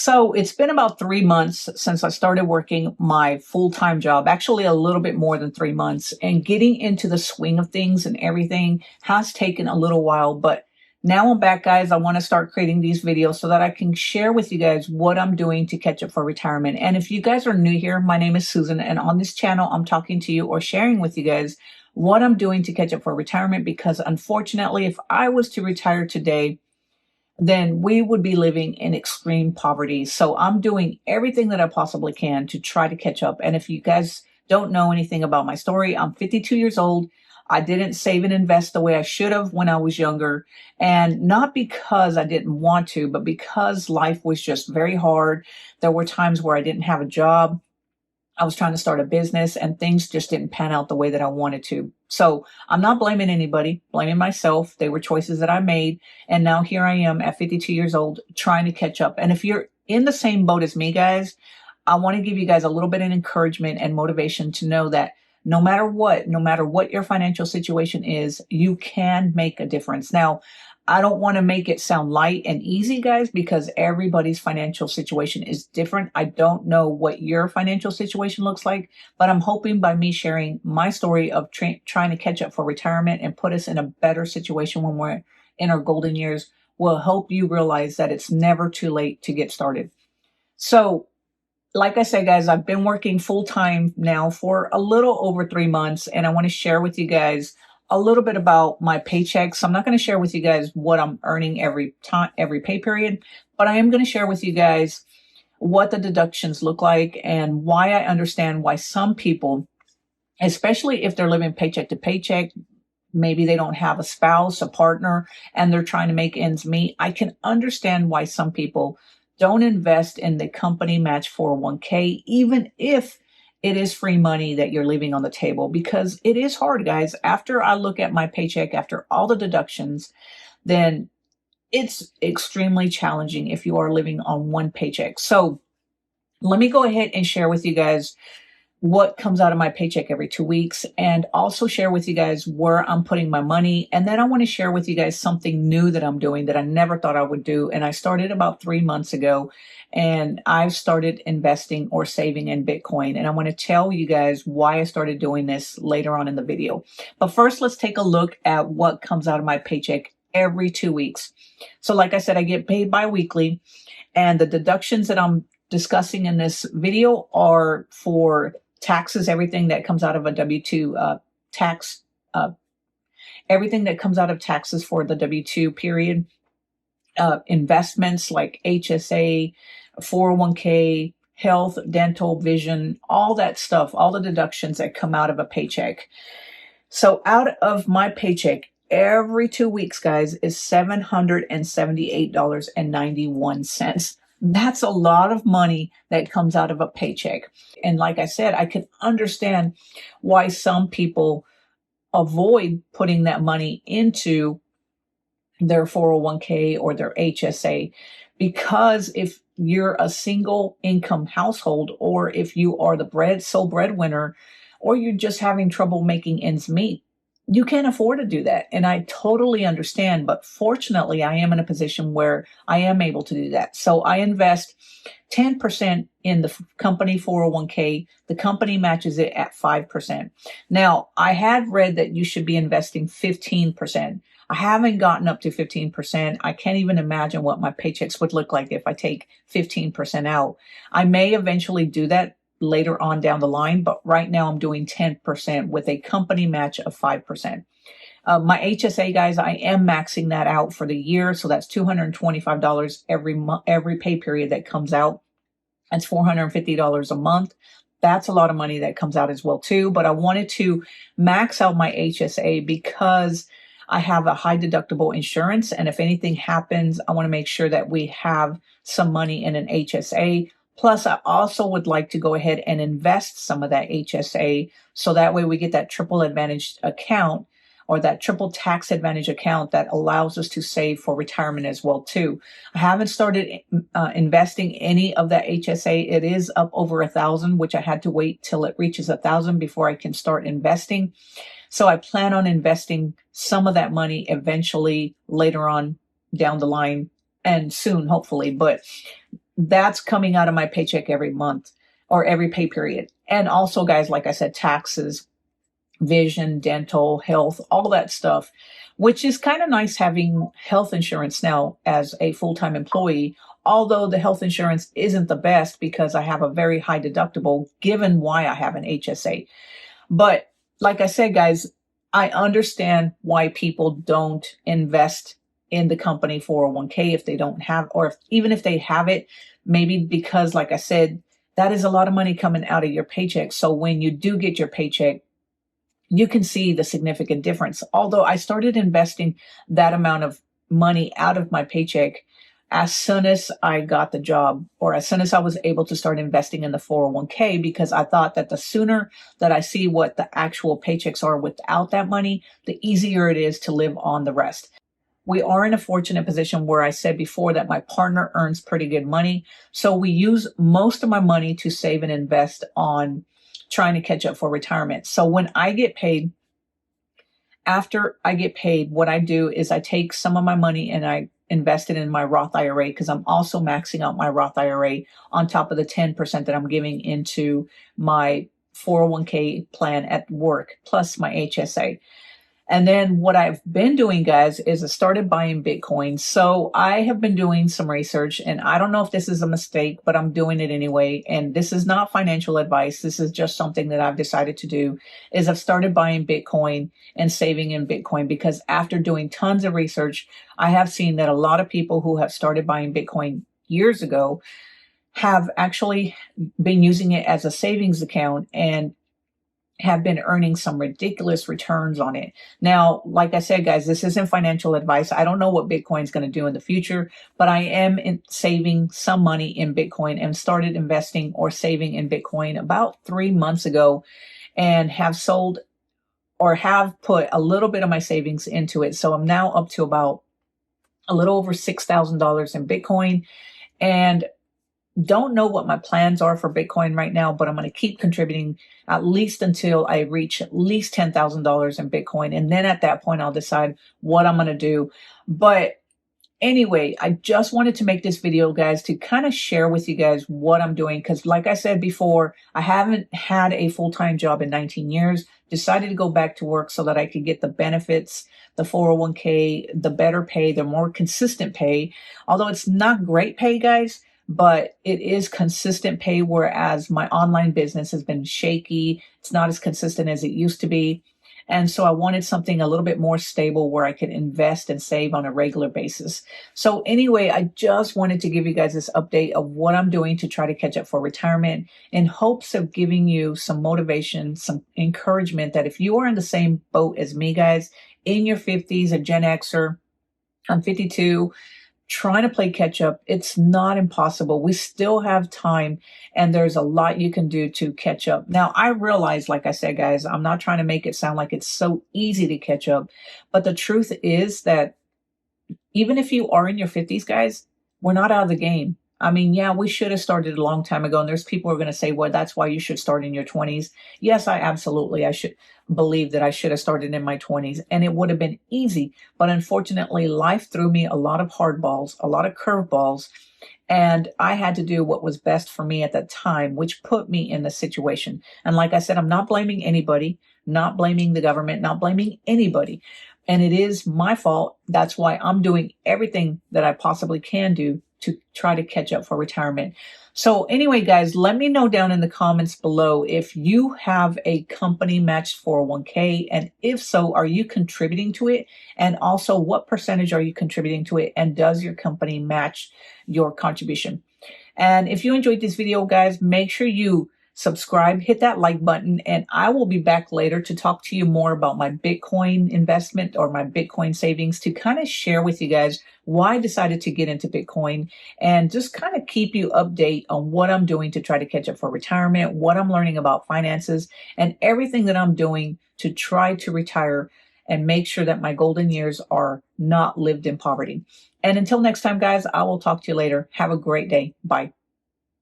So it's been about 3 months since I started working my full-time job, actually a little bit more than 3 months, and getting into the swing of things and everything has taken a little while, but now I'm back, guys. I want to start creating these videos so that I can share with you guys what I'm doing to catch up for retirement. And if you guys are new here, my name is Susan, and on this channel, I'm talking to you or sharing with you guys what I'm doing to catch up for retirement, because unfortunately, if I was to retire today, then we would be living in extreme poverty. So I'm doing everything that I possibly can to try to catch up. And if you guys don't know anything about my story, I'm 52 years old. I didn't save and invest the way I should have when I was younger. And not because I didn't want to, but because life was just very hard. There were times where I didn't have a job. I was trying to start a business and things just didn't pan out the way that I wanted to. So I'm not blaming anybody, blaming myself. They were choices that I made. And now here I am at 52 years old trying to catch up. And if you're in the same boat as me, guys, I want to give you guys a little bit of encouragement and motivation to know that no matter what your financial situation is, you can make a difference. Now, I don't want to make it sound light and easy, guys, because everybody's financial situation is different. I don't know what your financial situation looks like, but I'm hoping by me sharing my story of trying to catch up for retirement and put us in a better situation when we're in our golden years will help you realize that it's never too late to get started. So, like I said, guys, I've been working full time now for a little over 3 months, and I want to share with you guys a little bit about my paychecks. I'm not going to share with you guys what I'm earning every pay period, but I am going to share with you guys what the deductions look like and why I understand why some people, especially if they're living paycheck to paycheck, maybe they don't have a spouse, a partner, and they're trying to make ends meet. I can understand why some people don't invest in the company match 401k, even if it is free money that you're leaving on the table, because it is hard, guys. After I look at my paycheck, after all the deductions, then it's extremely challenging if you are living on one paycheck. So let me go ahead and share with you guys what comes out of my paycheck every 2 weeks, and also share with you guys where I'm putting my money. And then I want to share with you guys something new that I'm doing that I never thought I would do. And I started about 3 months ago, and I've started investing or saving in Bitcoin. And I want to tell you guys why I started doing this later on in the video. But first, let's take a look at what comes out of my paycheck every 2 weeks. So like I said, I get paid bi-weekly, and the deductions that I'm discussing in this video are for taxes, everything that comes out of a W-2 tax, everything that comes out of taxes for the W-2 period, investments like HSA, 401k, health, dental, vision, all that stuff, all the deductions that come out of a paycheck. So out of my paycheck every 2 weeks, guys, is $778.91. That's a lot of money that comes out of a paycheck. And like I said, I can understand why some people avoid putting that money into their 401k or their HSA, because if you're a single income household, or if you are the sole breadwinner, or you're just having trouble making ends meet, you can't afford to do that. And I totally understand, but fortunately I am in a position where I am able to do that. So I invest 10% in the company 401k. The company matches it at 5%. Now, I had read that you should be investing 15%. I haven't gotten up to 15%. I can't even imagine what my paychecks would look like if I take 15% out. I may eventually do that later on down the line, but right now I'm doing 10% with a company match of 5%. My HSA, guys, I am maxing that out for the year, so that's $225 every pay period that comes out. That's $450 a month. That's a lot of money that comes out as well too. But I wanted to max out my HSA because I have a high deductible insurance, and if anything happens, I want to make sure that we have some money in an HSA. Plus, I also would like to go ahead and invest some of that HSA, so that way we get that triple advantage account, or that triple tax advantage account that allows us to save for retirement as well too. I haven't started investing any of that HSA. It is up over 1,000, which I had to wait till it reaches 1,000 before I can start investing. So I plan on investing some of that money eventually later on down the line, and soon, hopefully. But that's coming out of my paycheck every month or every pay period. And also, guys, like I said, taxes, vision, dental, health, all that stuff, which is kind of nice having health insurance now as a full-time employee. Although the health insurance isn't the best because I have a very high deductible given why I have an HSA. But like I said, guys, I understand why people don't invest in the company 401k if they don't have, or even if they have it, maybe because, like I said, that is a lot of money coming out of your paycheck. So when you do get your paycheck, you can see the significant difference. Although I started investing that amount of money out of my paycheck as soon as I got the job, or as soon as I was able to start investing in the 401k, because I thought that the sooner that I see what the actual paychecks are without that money, the easier it is to live on the rest. We are in a fortunate position where I said before that my partner earns pretty good money. So we use most of my money to save and invest on trying to catch up for retirement. So when I get paid, after I get paid, what I do is I take some of my money and I invest it in my Roth IRA, because I'm also maxing out my Roth IRA on top of the 10% that I'm giving into my 401k plan at work, plus my HSA. And then what I've been doing, guys, is I started buying Bitcoin. So I have been doing some research, and I don't know if this is a mistake, but I'm doing it anyway. And this is not financial advice. This is just something that I've decided to do, is I've started buying Bitcoin and saving in Bitcoin, because after doing tons of research, I have seen that a lot of people who have started buying Bitcoin years ago have actually been using it as a savings account and have been earning some ridiculous returns on it. Now, like I said, guys, this isn't financial advice. I don't know what Bitcoin's going to do in the future, but I am saving some money in Bitcoin and started investing or saving in Bitcoin about 3 months ago, and have sold or have put a little bit of my savings into it. So I'm now up to about a little over $6,000 in Bitcoin, and don't know what my plans are for Bitcoin right now, but I'm going to keep contributing at least until I reach at least $10,000 in Bitcoin. And then at that point, I'll decide what I'm going to do. But anyway, I just wanted to make this video, guys, to kind of share with you guys what I'm doing. Because like I said before, I haven't had a full-time job in 19 years. Decided to go back to work so that I could get the benefits, the 401k, the better pay, the more consistent pay. Although it's not great pay, guys, but it is consistent pay, whereas my online business has been shaky. It's not as consistent as it used to be. And so I wanted something a little bit more stable where I could invest and save on a regular basis. So anyway, I just wanted to give you guys this update of what I'm doing to try to catch up for retirement, in hopes of giving you some motivation, some encouragement that if you are in the same boat as me, guys, in your 50s, a Gen Xer, I'm 52, trying to play catch up, it's not impossible. We still have time, and there's a lot you can do to catch up. Now, I realize, like I said, guys, I'm not trying to make it sound like it's so easy to catch up, but the truth is that even if you are in your 50s, guys, we're not out of the game. I mean, yeah, we should have started a long time ago. And there's people who are going to say, well, that's why you should start in your 20s. Yes, I should believe that I should have started in my 20s, and it would have been easy. But unfortunately, life threw me a lot of hard balls, a lot of curveballs. And I had to do what was best for me at that time, which put me in the situation. And like I said, I'm not blaming anybody, not blaming the government, not blaming anybody. And it is my fault. That's why I'm doing everything that I possibly can do to try to catch up for retirement. So anyway, guys, let me know down in the comments below if you have a company matched 401k. And if so, are you contributing to it? And also, what percentage are you contributing to it? And does your company match your contribution? And if you enjoyed this video, guys, make sure you subscribe, hit that like button, and I will be back later to talk to you more about my Bitcoin investment or my Bitcoin savings, to kind of share with you guys why I decided to get into Bitcoin, and just kind of keep you update on what I'm doing to try to catch up for retirement, what I'm learning about finances, and everything that I'm doing to try to retire and make sure that my golden years are not lived in poverty. And until next time, guys, I will talk to you later. Have a great day. Bye.